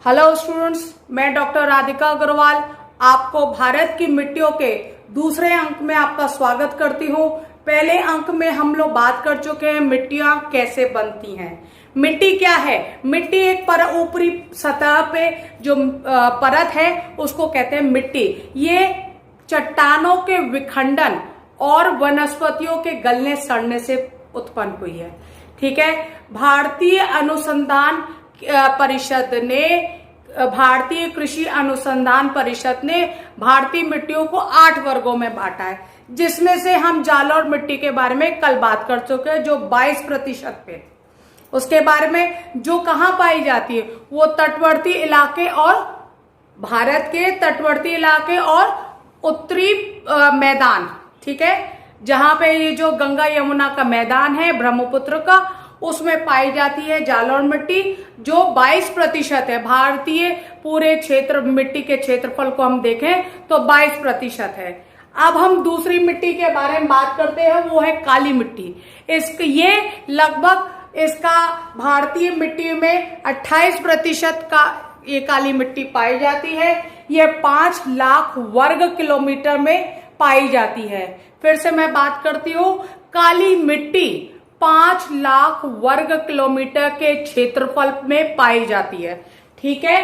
Hello students, मैं doctor Radhika Agarwal आपको भारत की मिट्टियों के दूसरे अंक में आपका स्वागत करती हूँ। पहले अंक में हम लोग बात कर चुके हैं मिट्टियां कैसे बनती हैं। मिट्टी क्या है? मिट्टी एक ऊपरी सतह पे जो परत है उसको कहते हैं मिट्टी। ये चट्टानों के विखंडन और वनस्पतियों के गलने सड़ने से उत्पन्न हुई है। ठीक है। भारतीय कृषि अनुसंधान परिषद ने भारतीय मिट्टियों को 8 वर्गों में बांटा है, जिसमें से हम जालौर मिट्टी के बारे में कल बात कर चुके हैं जो 22% पे। उसके बारे में जो कहाँ पाई जाती है वो तटवर्ती इलाके और भारत के तटवर्ती इलाके और उत्तरी मैदान, ठीक है, जहां पे ये जो गंगा यमुना का मैदान है ब्रह्मपुत्र का, उसमें पाई जाती है जालौर मिट्टी जो 22% है। भारतीय पूरे क्षेत्र मिट्टी के क्षेत्रफल को हम देखें तो 22% है। अब हम दूसरी मिट्टी के बारे में बात करते हैं, वो है काली मिट्टी। ये लगभग इसका भारतीय मिट्टी में 28% का ये काली मिट्टी पाई जाती है। ये 5 लाख वर्ग किलोमीटर में पाई जाती है। फिर से मैं बात करती हूँ, काली मिट्टी 5 लाख वर्ग किलोमीटर के क्षेत्रफल में पाई जाती है। ठीक है।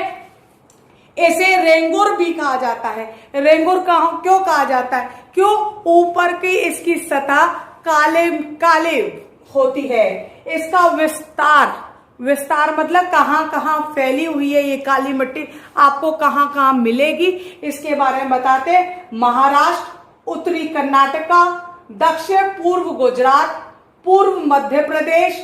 इसे रेंगुर भी कहा जाता है। रेंगुर क्यों कहा जाता है? क्यों? ऊपर की इसकी सतह काले काले होती है। इसका विस्तार मतलब कहाँ कहाँ फैली हुई है ये काली मिट्टी, आपको कहाँ कहाँ मिलेगी इसके बारे में बताते हैं। महाराष्ट्र, उत्तरी कर्नाटका, दक्षिण पूर्व गुजरात, पूर्व मध्य प्रदेश,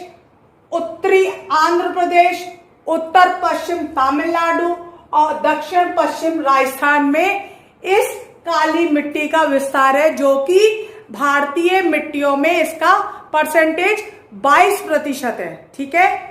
उत्तरी आंध्र प्रदेश, उत्तर पश्चिम तमिलनाडु और दक्षिण पश्चिम राजस्थान में इस काली मिट्टी का विस्तार है, जो कि भारतीय मिट्टियों में इसका परसेंटेज 22% है। ठीक है।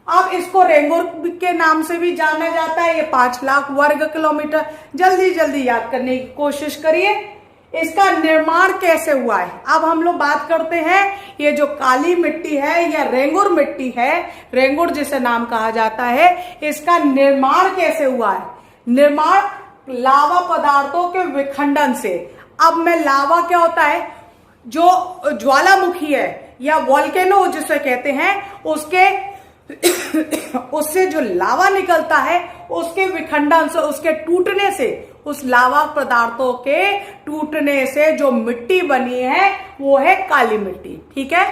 अब इसको रेंगुर के नाम से भी जाना जाता है। ये 5 लाख वर्ग किलोमीटर। जल्दी याद करने की कोशिश करिए। इसका निर्माण कैसे हुआ है? अब हम लोग बात करते हैं, ये जो काली मिट्टी है या रेंगुर मिट्टी है, रेंगुर जिसे नाम कहा जाता है, इसका निर्माण कैसे हुआ है? निर्माण लावा पदार्थों के विखंडन से। अब में लावा क्या होता है? जो ज्वालामुखी है या वोल्केनो जिसे कहते हैं, उससे जो लावा निकलता है उसके विखंडन से, उसके टूटने से, उस लावा पदार्थों के टूटने से जो मिट्टी बनी है वो है काली मिट्टी। ठीक है।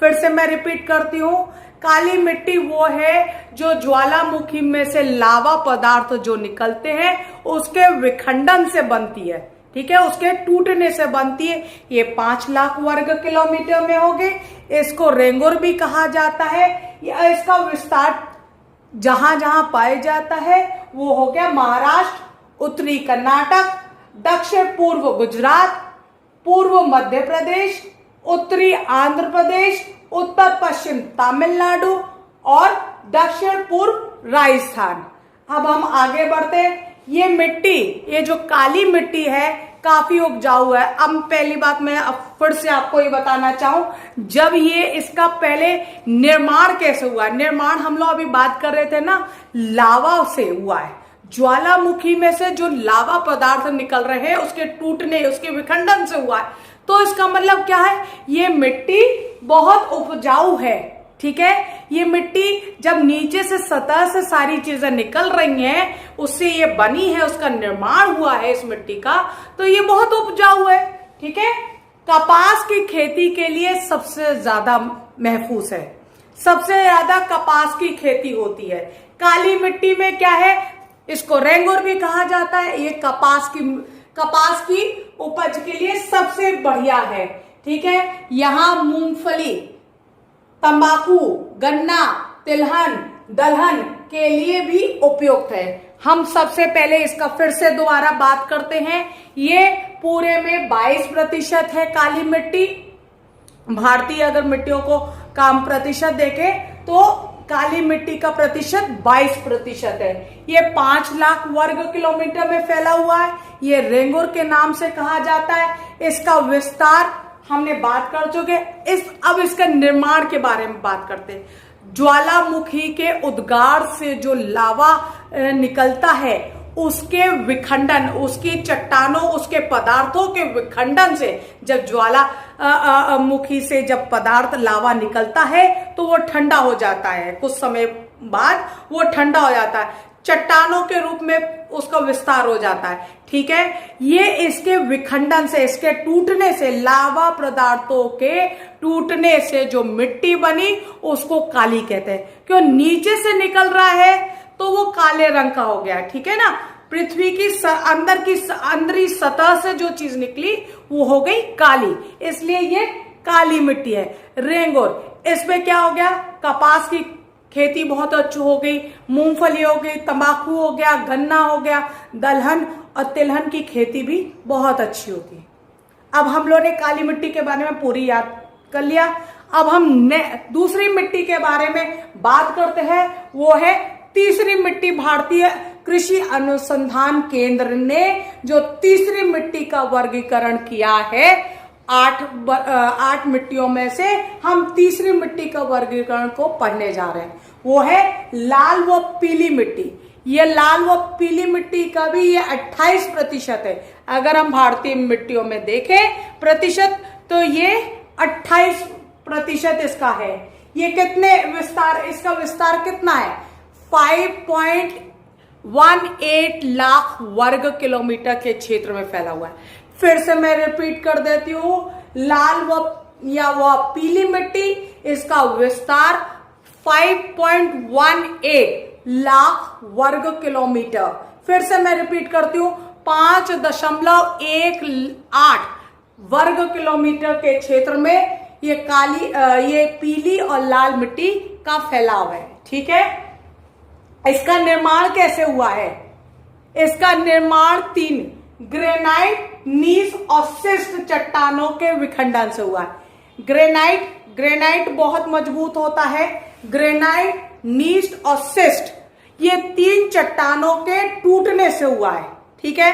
फिर से मैं रिपीट करती हूँ, काली मिट्टी वो है जो ज्वालामुखी में से लावा पदार्थ जो निकलते हैं उसके विखंडन से बनती है। ठीक है। उसके टूटने से बनती है। ये 5 लाख वर्ग किलोमीटर में होगे। इसको रेंगुर भी कहा जाता है। या इसका विस्तार जहां जहां पाया जाता है वो हो गया महाराष्ट्र, उत्तरी कर्नाटक, दक्षिण पूर्व गुजरात, पूर्व मध्य प्रदेश, उत्तरी आंध्र प्रदेश, उत्तर पश्चिम तमिलनाडु और दक्षिण पूर्व राजस्थान। अब हम आगे बढ़ते हैं। ये मिट्टी, ये जो काली मिट्टी है, काफी उपजाऊ है। अब पहली बात मैं फिर से आपको ये बताना चाहूं, जब ये इसका पहले निर्माण कैसे हुआ? निर्माण हम लोग अभी बात कर रहे थे ना, लावा से हुआ है। ज्वालामुखी में से जो लावा पदार्थ निकल रहे हैं उसके टूटने, उसके विखंडन से हुआ है। तो इसका मतलब क्या है? ये मिट्टी बहुत उपजाऊ है। ठीक है। ये मिट्टी जब नीचे से सतह से सारी चीजें निकल रही हैं, उससे ये बनी है, उसका निर्माण हुआ है इस मिट्टी का, तो ये बहुत उपजाऊ है। ठीक है। कपास की खेती के लिए सबसे ज्यादा महफूज है। सबसे ज्यादा कपास की खेती होती है। काली मिट्टी में क्या है? इसको रेंगुर भी कहा जाता है। ये कपास की उपज के लिए सबसे बढ़िया है। ठीक है। यहाँ मूंगफली, तंबाकू, गन्ना, तिलहन, दलहन के लिए भी उपयुक्त है। हम सबसे पहले इसका फिर से दोबारा बात करते हैं। ये पूरे में 22% है काली मिट्टी। भारतीय अगर मिट्टियों को काम प्रतिशत देखें तो काली मिट्टी का प्रतिशत 22% है। ये 5 लाख वर्ग किलोमीटर में फैला हुआ है। ये रेंगुर के नाम से कहा जाता है। इसका विस्तार हमने बात कर चुके। अब इसका निर्माण के बारे में बात करते हैं। ज्वालामुखी के उद्गार से जो लावा निकलता है, उसके विखंडन, उसकी चट्टानों, उसके पदार्थों के विखंडन से, जब ज्वालामुखी से जब पदार्थ लावा निकलता है तो वो ठंडा हो जाता है, कुछ समय बाद वो ठंडा हो जाता है, चट्टानों के रूप में उसका विस्तार हो जाता है। ठीक है, ये इसके विखंडन से, इसके टूटने से, लावा पदार्थों के टूटने से जो मिट्टी बनी उसको काली कहते हैं। क्यों? नीचे से निकल रहा है तो वो काले रंग का हो गया। ठीक है ना, पृथ्वी की अंदर की अंदरी सतह से जो चीज निकली वो हो गई काली, इसलिए ये काली मिट्टी है। रेंगोर, इसमें क्या हो गया? कपास की खेती बहुत अच्छी हो गई, मूंगफली हो गई, तंबाकू हो गया, गन्ना हो गया, दलहन और तिलहन की खेती भी बहुत अच्छी होती है। अब हम लोगों ने काली मिट्टी के बारे में पूरी याद कर लिया। अब हम दूसरी मिट्टी के बारे में बात करते हैं, वो है तीसरी मिट्टी। भारतीय कृषि अनुसंधान केंद्र ने जो तीसरी मिट्टी का वर्गीकरण किया है, 8 मिट्टियों में से हम तीसरी मिट्टी का वर्गीकरण को पढ़ने जा रहे हैं, वो है लाल व पीली मिट्टी। ये लाल व पीली मिट्टी का भी ये 28% है। अगर हम भारतीय मिट्टियों में देखें प्रतिशत, तो ये 28% इसका है। ये कितने विस्तार, इसका विस्तार कितना है? 5.18 लाख वर्ग किलोमीटर के क्षेत्र में फैला हुआ है। फिर से मैं रिपीट कर देती हूं, लाल व पीली मिट्टी, इसका विस्तार 5.18 लाख वर्ग किलोमीटर। फिर से मैं रिपीट करती हूं, 5.18 वर्ग किलोमीटर के क्षेत्र में ये पीली और लाल मिट्टी का फैलाव है। ठीक है, इसका निर्माण कैसे हुआ है? इसका निर्माण 3 ग्रेनाइट, नीस और शिस्ट चट्टानों के विखंडन से हुआ है। ग्रेनाइट बहुत मजबूत होता है। ग्रेनाइट, नीस और शिस्ट, ये 3 चट्टानों के टूटने से हुआ है। ठीक है,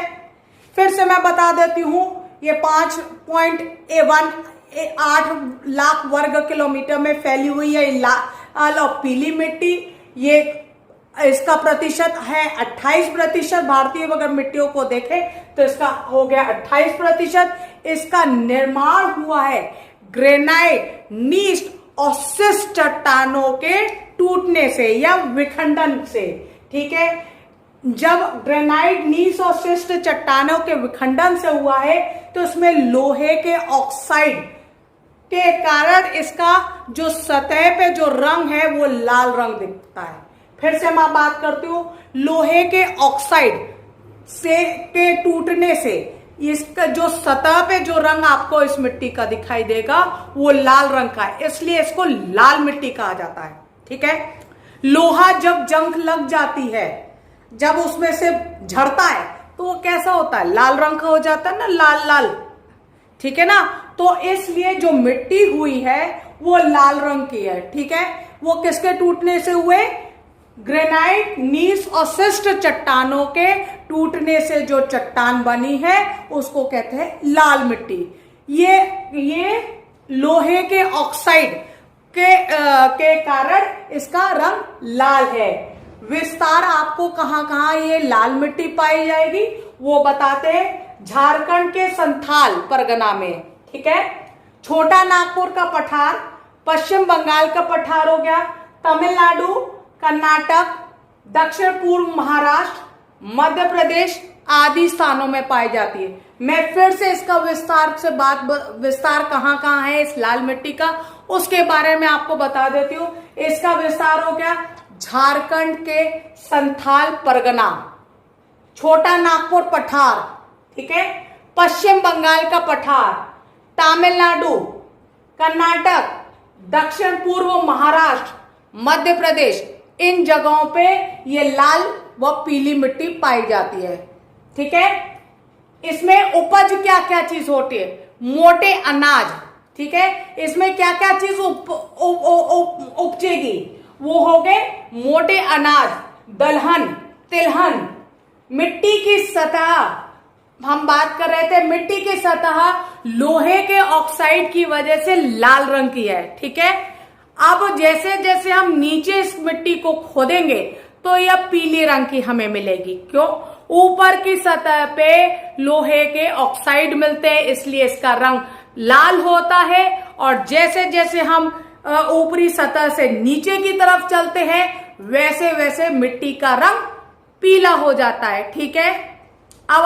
फिर से मैं बता देती हूं, ये 5.18 लाख वर्ग किलोमीटर में फैली हुई है लाल और पीली मिट्टी। ये इसका प्रतिशत है 28%। भारतीय अगर मिट्टियों को देखें तो इसका हो गया 28%। इसका निर्माण हुआ है ग्रेनाइट, नीस और शिस्ट चट्टानों के टूटने से या विखंडन से। ठीक है, जब ग्रेनाइट, नीस और शिस्ट चट्टानों के विखंडन से हुआ है तो इसमें लोहे के ऑक्साइड के कारण इसका जो सतह पे जो रंग है वो लाल रंग दिखता है। फिर से मैं बात करती हूं, लोहे के ऑक्साइड से के टूटने से इसका जो सतह पे जो रंग आपको इस मिट्टी का दिखाई देगा वो लाल रंग का है, इसलिए इसको लाल मिट्टी कहा जाता है। ठीक है, लोहा जब जंग लग जाती है, जब उसमें से झड़ता है तो वो कैसा होता है? लाल रंग का हो जाता है ना, लाल लाल। ठीक है ना, तो इसलिए जो मिट्टी हुई है वो लाल रंग की है। ठीक है, वो किसके टूटने से हुए? ग्रेनाइट, नीस और शिस्ट चट्टानों के टूटने से जो चट्टान बनी है उसको कहते हैं लाल मिट्टी। ये लोहे के ऑक्साइड के कारण इसका रंग लाल है। विस्तार आपको कहां कहां ये लाल मिट्टी पाई जाएगी वो बताते हैं। झारखंड के संथाल परगना में, ठीक है, छोटा नागपुर का पठार, पश्चिम बंगाल का पठार हो गया, तमिलनाडु, कर्नाटक, दक्षिण पूर्व महाराष्ट्र, मध्य प्रदेश आदि स्थानों में पाई जाती है। मैं फिर से इसका विस्तार कहां कहां है इस लाल मिट्टी का उसके बारे में आपको बता देती हूँ। इसका विस्तार हो गया झारखंड के संथाल परगना, छोटा नागपुर पठार, ठीक है, पश्चिम बंगाल का पठार, तमिलनाडु, कर्नाटक, दक्षिण पूर्व महाराष्ट्र, मध्य प्रदेश, इन जगहों पे ये लाल व पीली मिट्टी पाई जाती है। ठीक है, इसमें उपज क्या क्या चीज होती है? मोटे अनाज, ठीक है, इसमें क्या क्या चीज उपजेगी? वो हो गए मोटे अनाज, दलहन, तिलहन। मिट्टी की सतह, हम बात कर रहे थे, मिट्टी की सतह लोहे के ऑक्साइड की वजह से लाल रंग की है। ठीक है, अब जैसे जैसे हम नीचे इस मिट्टी को खोदेंगे तो यह पीले रंग की हमें मिलेगी। क्यों? ऊपर की सतह पे लोहे के ऑक्साइड मिलते हैं, इसलिए इसका रंग लाल होता है। और जैसे जैसे हम ऊपरी सतह से नीचे की तरफ चलते हैं वैसे वैसे मिट्टी का रंग पीला हो जाता है। ठीक है, अब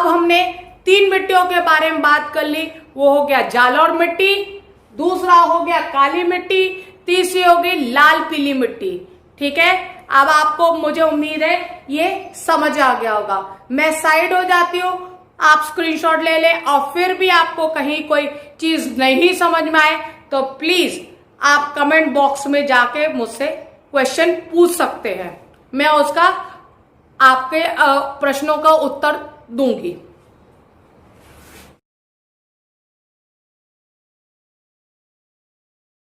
हमने 3 मिट्टियों के बारे में बात कर ली। वो हो गया जालौर मिट्टी, दूसरा हो गया काली मिट्टी, तीसरी होगी लाल पीली मिट्टी। ठीक है, अब आपको, मुझे उम्मीद है ये समझ आ गया होगा। मैं साइड हो जाती हूँ, आप स्क्रीनशॉट ले लें। और फिर भी आपको कहीं कोई चीज नहीं समझ में आए तो प्लीज आप कमेंट बॉक्स में जाके मुझसे क्वेश्चन पूछ सकते हैं, मैं उसका आपके प्रश्नों का उत्तर दूंगी।